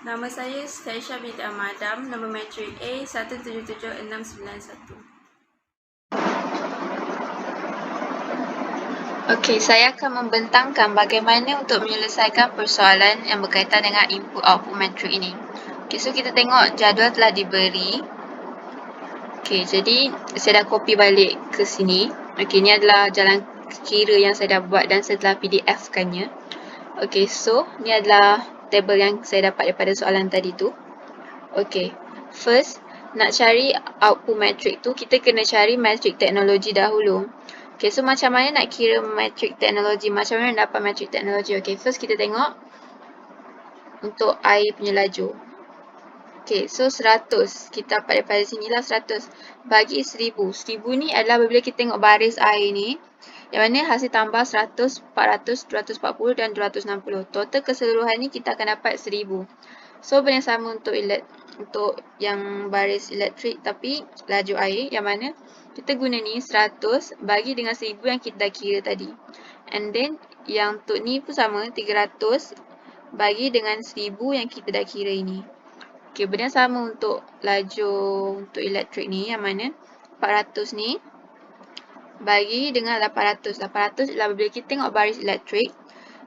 Nama saya Staisha binti Ahmadam, nombor matrik A 177691. Okey, saya akan membentangkan bagaimana untuk menyelesaikan persoalan yang berkaitan dengan input-output matrik ini. Okey, so kita tengok jadual telah diberi. Okey, jadi saya dah copy balik ke sini. Okey, ini adalah jalan kira yang saya dah buat dan saya telah PDF-kannya. Okey, so ni adalah tabel yang saya dapat daripada soalan tadi tu. Okey, first nak cari output matrik tu, kita kena cari matrik teknologi dahulu. Okay, so macam mana nak kira matrik teknologi? Macam mana nak dapat matrik teknologi? Okay, first kita tengok untuk air punya laju. Okay, so 100. Kita dapat daripada sinilah 100. Bagi 1000. 1000 ni adalah bila kita tengok baris air ni. Yang mana hasil tambah 100, 400, 240 dan 260. Total keseluruhan ni kita akan dapat 1000. So, benda sama untuk yang baris elektrik tapi laju air. Yang mana kita guna ni 100 bagi dengan 1000 yang kita dah kira tadi. And then yang untuk ni pun sama 300 bagi dengan 1000 yang kita dah kira ini. Okey, benda sama untuk laju untuk elektrik ni yang mana 400 ni bagi dengan 800. 800 adalah bila kita tengok baris elektrik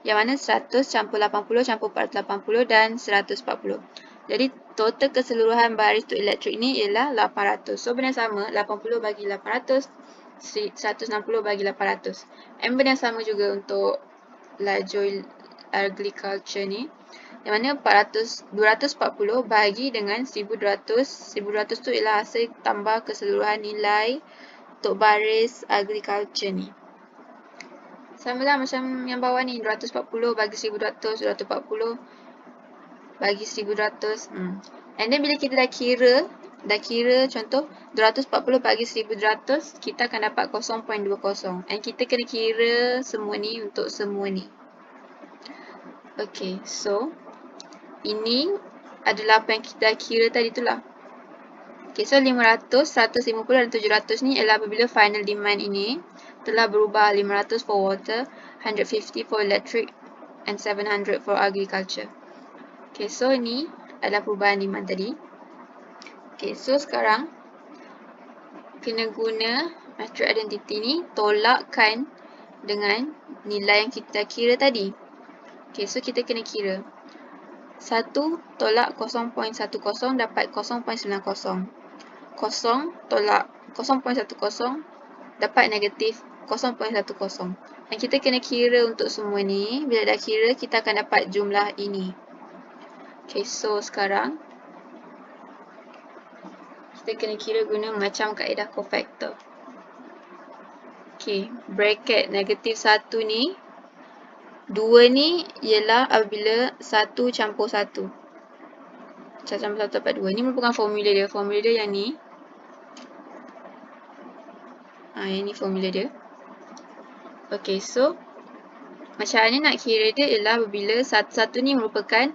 yang mana 100 campur 80 campur 480 dan 140. Jadi total keseluruhan baris untuk elektrik ni ialah 800. So benda sama 80 bagi 800, 160 bagi 800. And benda sama juga untuk laju agriculture ni. Yang mana 240 bagi dengan 1200. 1200 tu ialah hasil tambah keseluruhan nilai untuk baris agriculture ni. Sama lah macam yang bawah ni, 240 bagi 1200, 240 bagi 1200. And then bila kita dah kira contoh 240 bagi 1200, kita akan dapat 0.20. And kita kena kira semua ni untuk semua ni. Okay, so ini adalah apa yang kita dah kira tadi tu lah. Okay, so 500, 150 dan 700 ni adalah apabila final demand ini telah berubah. 500 for water, 150 for electric and 700 for agriculture. Okay, so ni adalah perubahan demand tadi. Okay, so sekarang kena guna matrix identity ni tolakkan dengan nilai yang kita kira tadi. Okay, so kita kena kira 1 tolak 0.10 dapat 0.90. 0 tolak 0.10 dapat negatif 0.10. Dan kita kena kira untuk semua ni. Bila dah kira, kita akan dapat jumlah ini. Okay, so sekarang kita kena kira guna macam kaedah cofactor. Okay, bracket negatif 1 ni. 2 ni ialah apabila 1 campur 1. Campur 1 dapat 2. Ni merupakan formula dia. Formula dia yang ni. Yang ni formula dia. Okay, so macam mana nak kira dia ialah apabila satu ni merupakan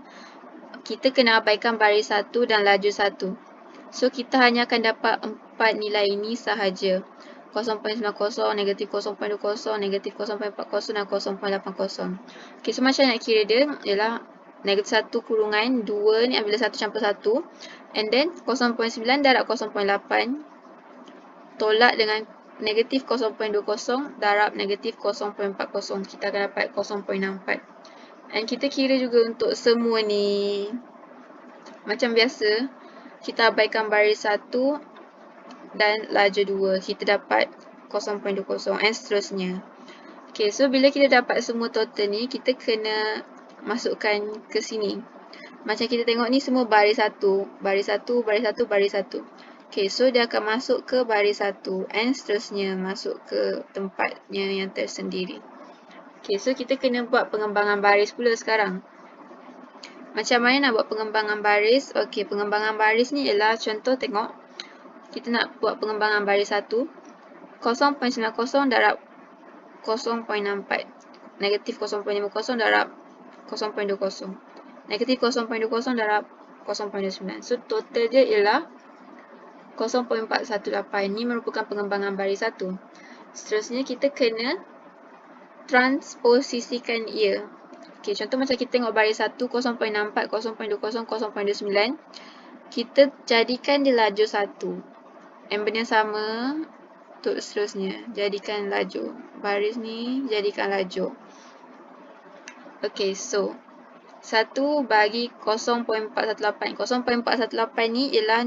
kita kena abaikan baris 1 dan laju 1. So, kita hanya akan dapat 4 nilai ini sahaja. 0.90, negatif 0.20, negatif 0.40 dan 0.80. Okay, so macam nak kira dia ialah negatif 1 kurungan 2 ni apabila 1 campur 1. And then 0.9 darab 0.8 tolak dengan negatif 0.20 darab negatif 0.40. Kita akan dapat 0.64. And kita kira juga untuk semua ni. Macam biasa, kita abaikan baris 1 dan laju 2. Kita dapat 0.20 and seterusnya. Okay, so bila kita dapat semua total ni, kita kena masukkan ke sini. Macam kita tengok ni semua baris 1. Baris 1, baris 1, baris 1. Okay, so dia akan masuk ke baris 1 and seterusnya masuk ke tempatnya yang tersendiri. Okay, so kita kena buat pengembangan baris pula sekarang. Macam mana nak buat pengembangan baris? Okay, pengembangan baris ni ialah contoh tengok. Kita nak buat pengembangan baris 1. 0.90 darab 0.64. Negatif 0.50 darab 0.20. Negatif 0.20 darab 0.29. So, total dia ialah 0.418. Ini merupakan pengembangan baris 1. Seterusnya, kita kena transposisikan ia. Okay, contoh macam kita tengok baris 1, 0.64, 0.20, 0.29. Kita jadikan dia lajur 1. And benda sama untuk seterusnya. Jadikan lajur. Baris ni jadikan lajur. Okay, so 1 bagi 0.418. 0.418 ni ialah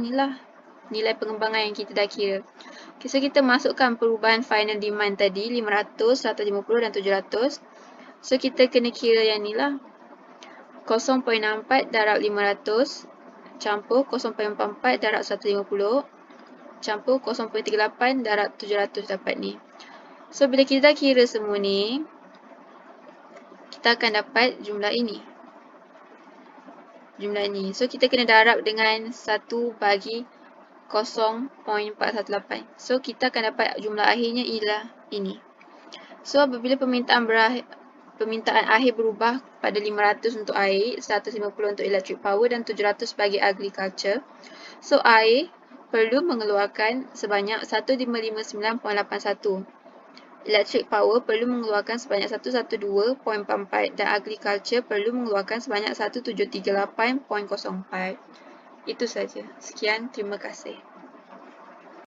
nilai pengembangan yang kita dah kira. Okay, so kita masukkan perubahan final demand tadi 500, 150 dan 700. So kita kena kira yang ni lah. 0.64 darab 500 campur 0.44 darab 150 campur 0.38 darab 700 dapat ni. So bila kita dah kira semua ni, kita akan dapat jumlah ini. Jumlah ni. So kita kena darab dengan 1 bagi 0.418. So kita akan dapat jumlah akhirnya ialah ini. So apabila permintaan akhir berubah pada 500 untuk air, 150 untuk electric power dan 700 bagi agriculture. So air perlu mengeluarkan sebanyak 1559.81. Electric power perlu mengeluarkan sebanyak 112.44 dan agriculture perlu mengeluarkan sebanyak 1738.04. Itu saja. Sekian, terima kasih.